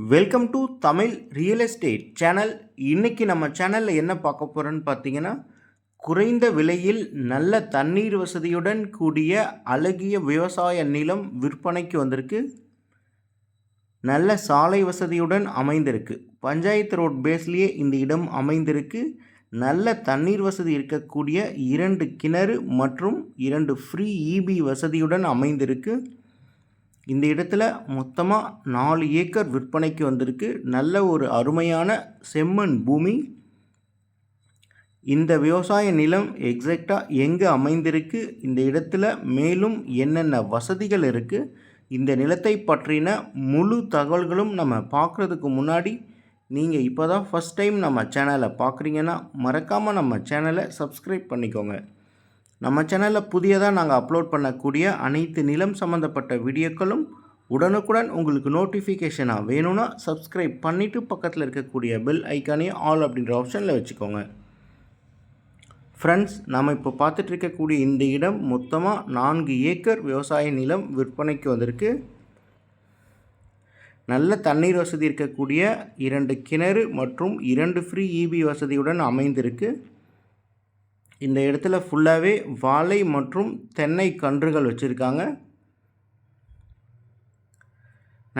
Welcome to Tamil real estate channel. இன்றைக்கி நம்ம சேனலில் என்ன பார்க்க போகிறோன்னு பார்த்தீங்கன்னா, குறைந்த விலையில் நல்ல தண்ணீர் வசதியுடன் கூடிய அழகிய விவசாய நிலம் விற்பனைக்கு வந்திருக்கு. நல்ல சாலை வசதியுடன் அமைந்திருக்கு. பஞ்சாயத்து ரோட் பேஸ்லேயே இந்த இடம் அமைந்திருக்கு. நல்ல தண்ணீர் வசதி இருக்கக்கூடிய 2 கிணறு மற்றும் 2 ஃப்ரீ இபி வசதியுடன் அமைந்திருக்கு. இந்த இடத்துல மொத்தமாக 4 ஏக்கர் விற்பனைக்கு வந்திருக்கு. நல்ல ஒரு அருமையான செம்மண் பூமி. இந்த விவசாய நிலம் எக்ஸாக்டாக எங்கே அமைந்திருக்கு, இந்த இடத்துல மேலும் என்னென்ன வசதிகள் இருக்குது, இந்த நிலத்தை பற்றின முழு தகவல்களும் நம்ம பார்க்குறதுக்கு முன்னாடி நீங்கள் இப்போ தான் ஃபஸ்ட் டைம் நம்ம சேனலை பார்க்குறீங்கன்னா மறக்காமல் நம்ம சேனலை சப்ஸ்கிரைப் பண்ணிக்கோங்க. நம்ம சேனலில் புதியதாக நாங்கள் அப்லோட் பண்ணக்கூடிய அனைத்து நிலம் சம்மந்தப்பட்ட வீடியோக்களும் உடனுக்குடன் உங்களுக்கு நோட்டிஃபிகேஷனாக வேணும்னா சப்ஸ்கிரைப் பண்ணிவிட்டு பக்கத்தில் இருக்கக்கூடிய பெல் ஐக்கானையும் ஆல் அப்படின்ற ஆப்ஷனில் வச்சுக்கோங்க. ஃப்ரெண்ட்ஸ், நாம் இப்போ பார்த்துட்டு இருக்கக்கூடிய இந்த இடம் மொத்தமாக 4 ஏக்கர் விவசாய நிலம் விற்பனைக்கு வந்திருக்கு. நல்ல தண்ணீர் வசதி இருக்கக்கூடிய 2 கிணறு மற்றும் 2 ஃப்ரீ இபி வசதியுடன் அமைந்திருக்கு. இந்த இடத்துல ஃபுல்லாகவே வாழை மற்றும் தென்னை கன்றுகள் வச்சுருக்காங்க.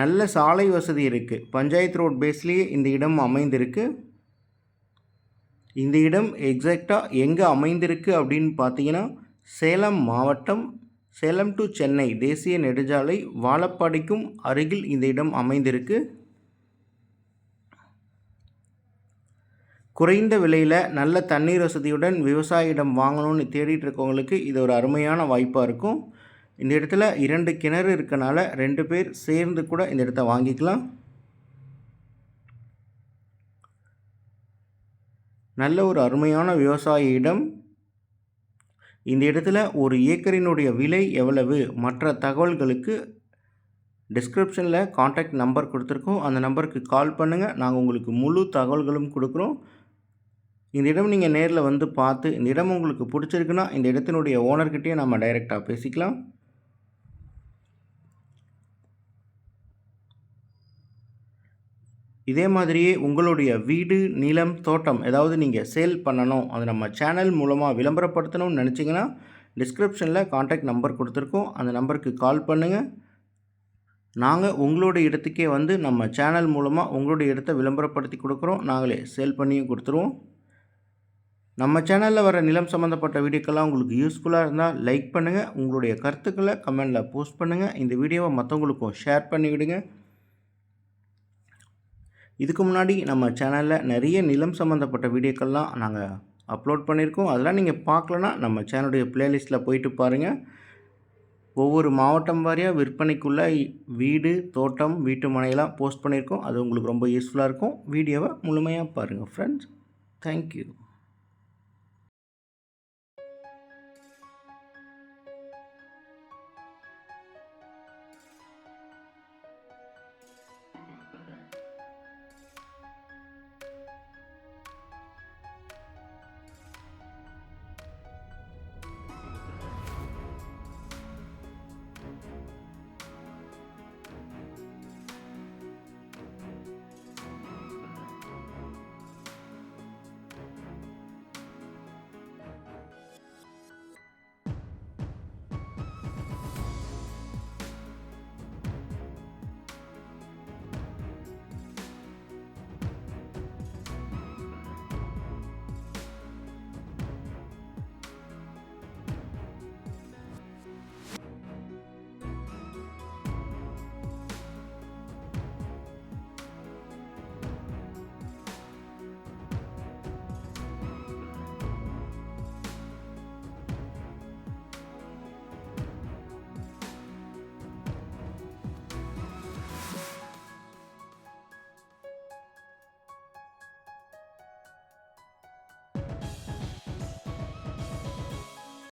நல்ல சாலை வசதி இருக்குது. பஞ்சாயத்து ரோட் பேஸ்லேயே இந்த இடம் அமைந்திருக்கு. இந்த இடம் எக்ஸாக்டாக எங்கே அமைந்திருக்கு அப்படின்னு பார்த்தீங்கன்னா, சேலம் மாவட்டம், சேலம் டு சென்னை தேசிய நெடுஞ்சாலை வாழப்பாடிக்கும் அருகில் இந்த இடம் அமைந்திருக்கு. குறைந்த விலையில் நல்ல தண்ணீர் வசதியுடன் விவசாய இடம் வாங்கணும்னு தேடிட்டு இருக்கவங்களுக்கு இது ஒரு அருமையான வாய்ப்பாக இருக்கும். இந்த இடத்துல 2 கிணறு இருக்கனால 2 பேர் சேர்ந்து கூட இந்த இடத்த வாங்கிக்கலாம். நல்ல ஒரு அருமையான விவசாய இடம். இந்த இடத்துல ஒரு ஏக்கரினுடைய விலை எவ்வளவு, மற்ற தகவல்களுக்கு டிஸ்கிரிப்ஷனில் கான்டாக்ட் நம்பர் கொடுத்துருக்கோம். அந்த நம்பருக்கு கால் பண்ணுங்கள். நாங்கள் உங்களுக்கு முழு தகவல்களும் கொடுக்குறோம். இந்த இடம் நீங்கள் நேரில் வந்து பார்த்து இந்த இடம் உங்களுக்கு பிடிச்சிருக்குன்னா இந்த இடத்தினுடைய ஓனர்கிட்டயே நம்ம டைரெக்டாக பேசிக்கலாம். இதே மாதிரியே உங்களுடைய வீடு, நிலம், தோட்டம் ஏதாவது நீங்கள் சேல் பண்ணணும், அது நம்ம சேனல் மூலமாக விளம்பரப்படுத்தணும்னு நினச்சிங்கன்னா டிஸ்கிரிப்ஷனில் கான்டாக்ட் நம்பர் கொடுத்துருக்கோம். அந்த நம்பருக்கு கால் பண்ணுங்கள். நாங்கள் உங்களுடைய இடத்துக்கே வந்து நம்ம சேனல் மூலமாக உங்களுடைய இடத்த விளம்பரப்படுத்தி கொடுக்குறோம். நாங்களே சேல் பண்ணியும் கொடுத்துருவோம். நம்ம சேனலில் வர நிலம் சம்மந்தப்பட்ட வீடியோக்கெல்லாம் உங்களுக்கு யூஸ்ஃபுல்லாக இருந்தால் லைக் பண்ணுங்கள். உங்களுடைய கருத்துக்களை கமெண்டில் போஸ்ட் பண்ணுங்கள். இந்த வீடியோவை மற்றவங்களுக்கும் ஷேர் பண்ணிவிடுங்க. இதுக்கு முன்னாடி நம்ம சேனலில் நிறைய நிலம் சம்மந்தப்பட்ட வீடியோக்கள்லாம் நாங்கள் அப்லோட் பண்ணியிருக்கோம். அதெல்லாம் நீங்கள் பார்க்கலன்னா நம்ம சேனலுடைய ப்ளேலிஸ்ட்டில் போயிட்டு பாருங்கள். ஒவ்வொரு மாவட்டம் வாரியாக விற்பனைக்குள்ள வீடு, தோட்டம், வீட்டு மனையெல்லாம் போஸ்ட் பண்ணியிருக்கோம். அது உங்களுக்கு ரொம்ப யூஸ்ஃபுல்லாக இருக்கும். வீடியோவை முழுமையாக பாருங்கள் ஃப்ரெண்ட்ஸ். தேங்க்யூ.